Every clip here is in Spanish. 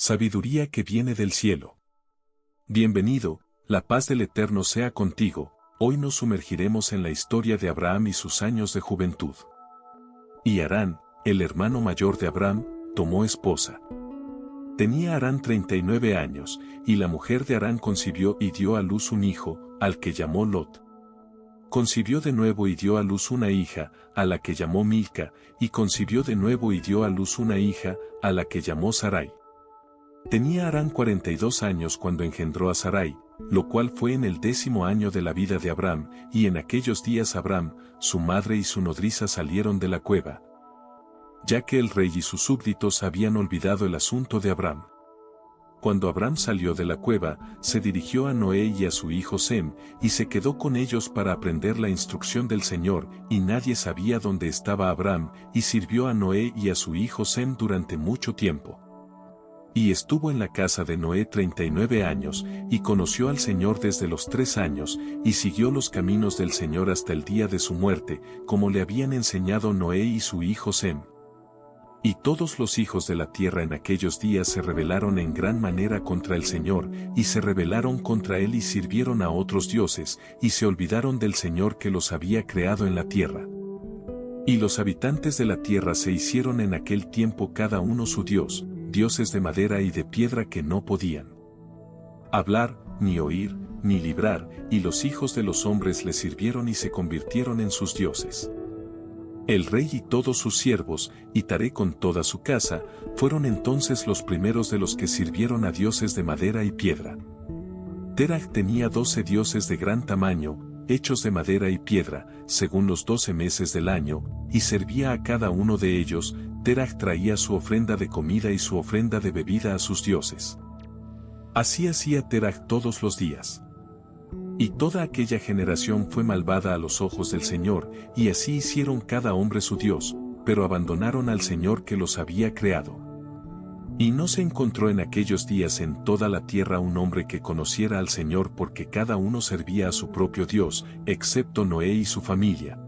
sabiduría que viene del cielo. Bienvenido, la paz del Eterno sea contigo. Hoy nos sumergiremos en la historia de Abraham y sus años de juventud. Y Harán, el hermano mayor de Abraham, tomó esposa. Tenía Harán 39 años, y la mujer de Harán concibió y dio a luz un hijo, al que llamó Lot. Concibió de nuevo y dio a luz una hija, a la que llamó Milca, y concibió de nuevo y dio a luz una hija, a la que llamó Sarai. Tenía Harán 42 años cuando engendró a Sarai, lo cual fue en el 10º año de la vida de Abraham, y en aquellos días Abraham, su madre y su nodriza salieron de la cueva, ya que el rey y sus súbditos habían olvidado el asunto de Abraham. Cuando Abraham salió de la cueva, se dirigió a Noé y a su hijo Sem, y se quedó con ellos para aprender la instrucción del Señor, y nadie sabía dónde estaba Abraham, y sirvió a Noé y a su hijo Sem durante mucho tiempo. Y estuvo en la casa de Noé 39 años, y conoció al Señor desde los 3 años, y siguió los caminos del Señor hasta el día de su muerte, como le habían enseñado Noé y su hijo Sem. Y todos los hijos de la tierra en aquellos días se rebelaron en gran manera contra el Señor, y se rebelaron contra él y sirvieron a otros dioses, y se olvidaron del Señor que los había creado en la tierra. Y los habitantes de la tierra se hicieron en aquel tiempo cada uno su dios, dioses de madera y de piedra que no podían hablar, ni oír, ni librar, y los hijos de los hombres le sirvieron y se convirtieron en sus dioses. El rey y todos sus siervos, y Taré con toda su casa, fueron entonces los primeros de los que sirvieron a dioses de madera y piedra. Terach tenía 12 dioses de gran tamaño, hechos de madera y piedra, según los 12 meses del año, y servía a cada uno de ellos. Terach traía su ofrenda de comida y su ofrenda de bebida a sus dioses. Así hacía Terach todos los días. Y toda aquella generación fue malvada a los ojos del Señor, y así hicieron cada hombre su Dios, pero abandonaron al Señor que los había creado. Y no se encontró en aquellos días en toda la tierra un hombre que conociera al Señor porque cada uno servía a su propio Dios, excepto Noé y su familia.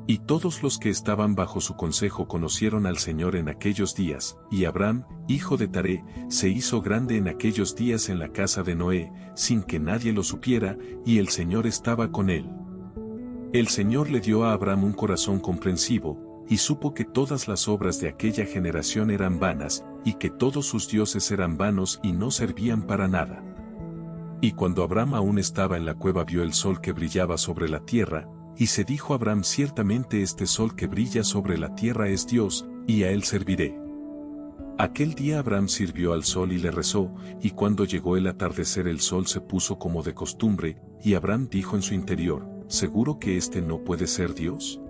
Y todos los que estaban bajo su consejo conocieron al Señor en aquellos días, y Abraham, hijo de Taré, se hizo grande en aquellos días en la casa de Noé, sin que nadie lo supiera, y el Señor estaba con él. El Señor le dio a Abraham un corazón comprensivo, y supo que todas las obras de aquella generación eran vanas, y que todos sus dioses eran vanos y no servían para nada. Y cuando Abraham aún estaba en la cueva vio el sol que brillaba sobre la tierra, y se dijo a Abraham: ciertamente este sol que brilla sobre la tierra es Dios, y a él serviré. Aquel día Abraham sirvió al sol y le rezó, y cuando llegó el atardecer el sol se puso como de costumbre, y Abraham dijo en su interior: ¿seguro que este no puede ser Dios?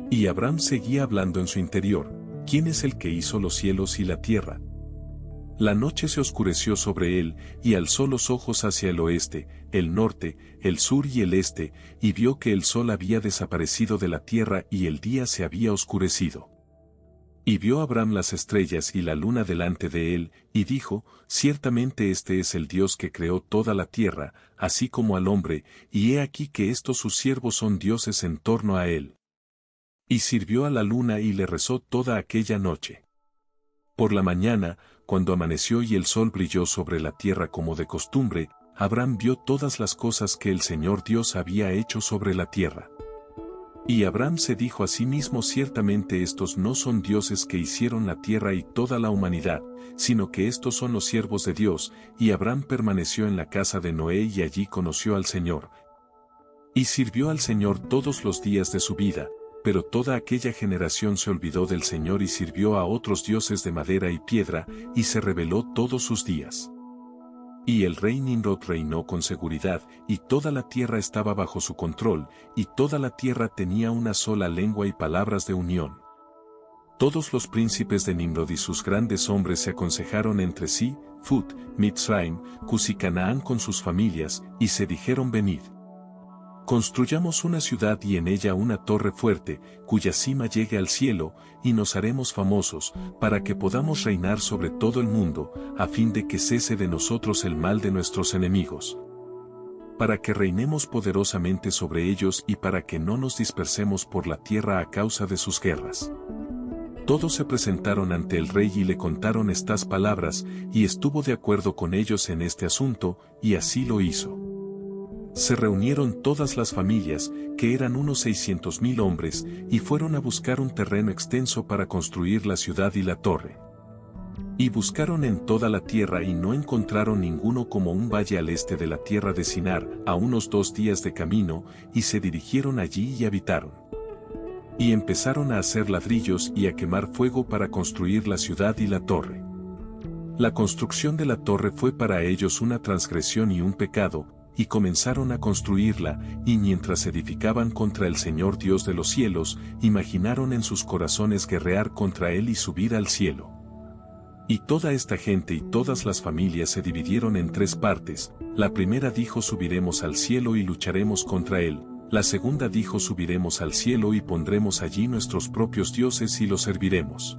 Y Abraham seguía hablando en su interior: ¿quién es el que hizo los cielos y la tierra? La noche se oscureció sobre él, y alzó los ojos hacia el oeste, el norte, el sur y el este, y vio que el sol había desaparecido de la tierra y el día se había oscurecido. Y vio Abraham las estrellas y la luna delante de él, y dijo: ciertamente este es el Dios que creó toda la tierra, así como al hombre, y he aquí que estos sus siervos son dioses en torno a él. Y sirvió a la luna y le rezó toda aquella noche. Por la mañana, cuando amaneció y el sol brilló sobre la tierra como de costumbre, Abraham vio todas las cosas que el Señor Dios había hecho sobre la tierra. Y Abraham se dijo a sí mismo: ciertamente estos no son dioses que hicieron la tierra y toda la humanidad, sino que estos son los siervos de Dios. Y Abraham permaneció en la casa de Noé y allí conoció al Señor. Y sirvió al Señor todos los días de su vida. Pero toda aquella generación se olvidó del Señor y sirvió a otros dioses de madera y piedra, y se rebeló todos sus días. Y el rey Nimrod reinó con seguridad, y toda la tierra estaba bajo su control, y toda la tierra tenía una sola lengua y palabras de unión. Todos los príncipes de Nimrod y sus grandes hombres se aconsejaron entre sí, Phut, Mitzraim, Cus y Canaán con sus familias, y se dijeron: venid. Construyamos una ciudad y en ella una torre fuerte, cuya cima llegue al cielo, y nos haremos famosos, para que podamos reinar sobre todo el mundo, a fin de que cese de nosotros el mal de nuestros enemigos. Para que reinemos poderosamente sobre ellos y para que no nos dispersemos por la tierra a causa de sus guerras. Todos se presentaron ante el rey y le contaron estas palabras, y estuvo de acuerdo con ellos en este asunto, y así lo hizo. Se reunieron todas las familias, que eran unos 600.000 hombres, y fueron a buscar un terreno extenso para construir la ciudad y la torre. Y buscaron en toda la tierra y no encontraron ninguno como un valle al este de la tierra de Sinar, a unos 2 días de camino, y se dirigieron allí y habitaron. Y empezaron a hacer ladrillos y a quemar fuego para construir la ciudad y la torre. La construcción de la torre fue para ellos una transgresión y un pecado, y comenzaron a construirla, y mientras edificaban contra el Señor Dios de los cielos, imaginaron en sus corazones guerrear contra Él y subir al cielo. Y toda esta gente y todas las familias se dividieron en 3 partes. La primera dijo: subiremos al cielo y lucharemos contra Él. La segunda dijo: subiremos al cielo y pondremos allí nuestros propios dioses y los serviremos.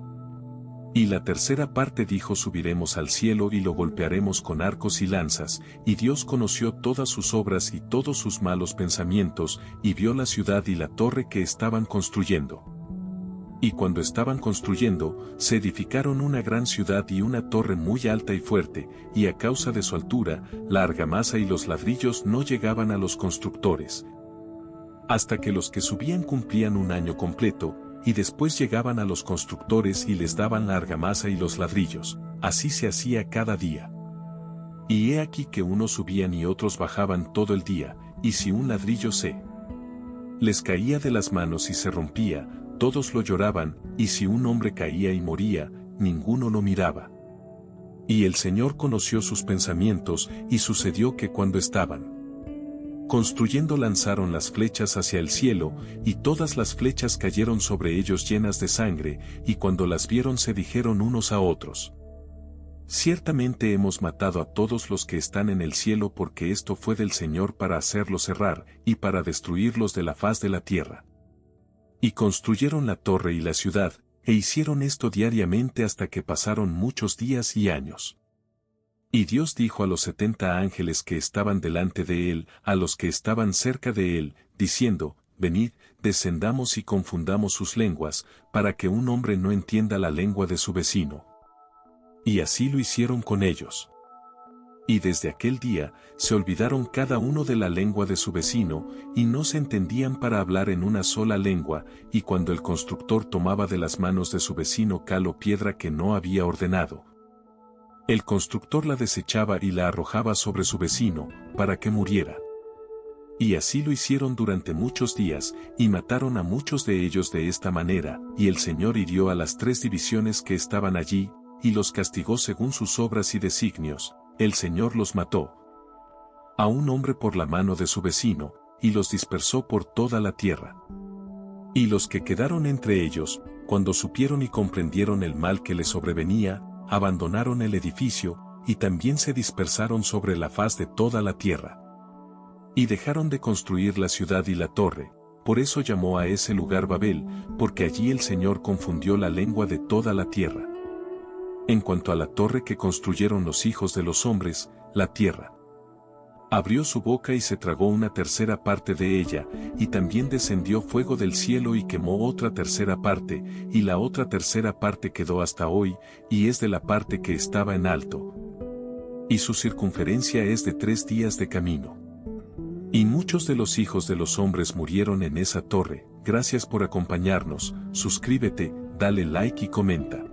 Y la tercera parte dijo: subiremos al cielo y lo golpearemos con arcos y lanzas. Y Dios conoció todas sus obras y todos sus malos pensamientos, y vio la ciudad y la torre que estaban construyendo. Y cuando estaban construyendo, se edificaron una gran ciudad y una torre muy alta y fuerte, y a causa de su altura, la argamasa y los ladrillos no llegaban a los constructores, hasta que los que subían cumplían 1 año completo, y después llegaban a los constructores y les daban la argamasa y los ladrillos. Así se hacía cada día. Y he aquí que unos subían y otros bajaban todo el día, y si un ladrillo se les caía de las manos y se rompía, todos lo lloraban, y si un hombre caía y moría, ninguno lo miraba. Y el Señor conoció sus pensamientos, y sucedió que cuando estaban construyendo lanzaron las flechas hacia el cielo, y todas las flechas cayeron sobre ellos llenas de sangre, y cuando las vieron se dijeron unos a otros: ciertamente hemos matado a todos los que están en el cielo, porque esto fue del Señor para hacerlos errar, y para destruirlos de la faz de la tierra. Y construyeron la torre y la ciudad, e hicieron esto diariamente hasta que pasaron muchos días y años. Y Dios dijo a los 70 ángeles que estaban delante de él, a los que estaban cerca de él, diciendo: venid, descendamos y confundamos sus lenguas, para que un hombre no entienda la lengua de su vecino. Y así lo hicieron con ellos. Y desde aquel día, se olvidaron cada uno de la lengua de su vecino, y no se entendían para hablar en una sola lengua, y cuando el constructor tomaba de las manos de su vecino cal o piedra que no había ordenado, el constructor la desechaba y la arrojaba sobre su vecino, para que muriera. Y así lo hicieron durante muchos días, y mataron a muchos de ellos de esta manera, y el Señor hirió a las 3 divisiones que estaban allí, y los castigó según sus obras y designios. El Señor los mató a un hombre por la mano de su vecino, y los dispersó por toda la tierra. Y los que quedaron entre ellos, cuando supieron y comprendieron el mal que les sobrevenía, abandonaron el edificio, y también se dispersaron sobre la faz de toda la tierra. Y dejaron de construir la ciudad y la torre, por eso llamó a ese lugar Babel, porque allí el Señor confundió la lengua de toda la tierra. En cuanto a la torre que construyeron los hijos de los hombres, la tierra abrió su boca y se tragó una tercera parte de ella, y también descendió fuego del cielo y quemó otra tercera parte, y la otra tercera parte quedó hasta hoy, y es de la parte que estaba en alto. Y su circunferencia es de 3 días de camino. Y muchos de los hijos de los hombres murieron en esa torre. Gracias por acompañarnos, suscríbete, dale like y comenta.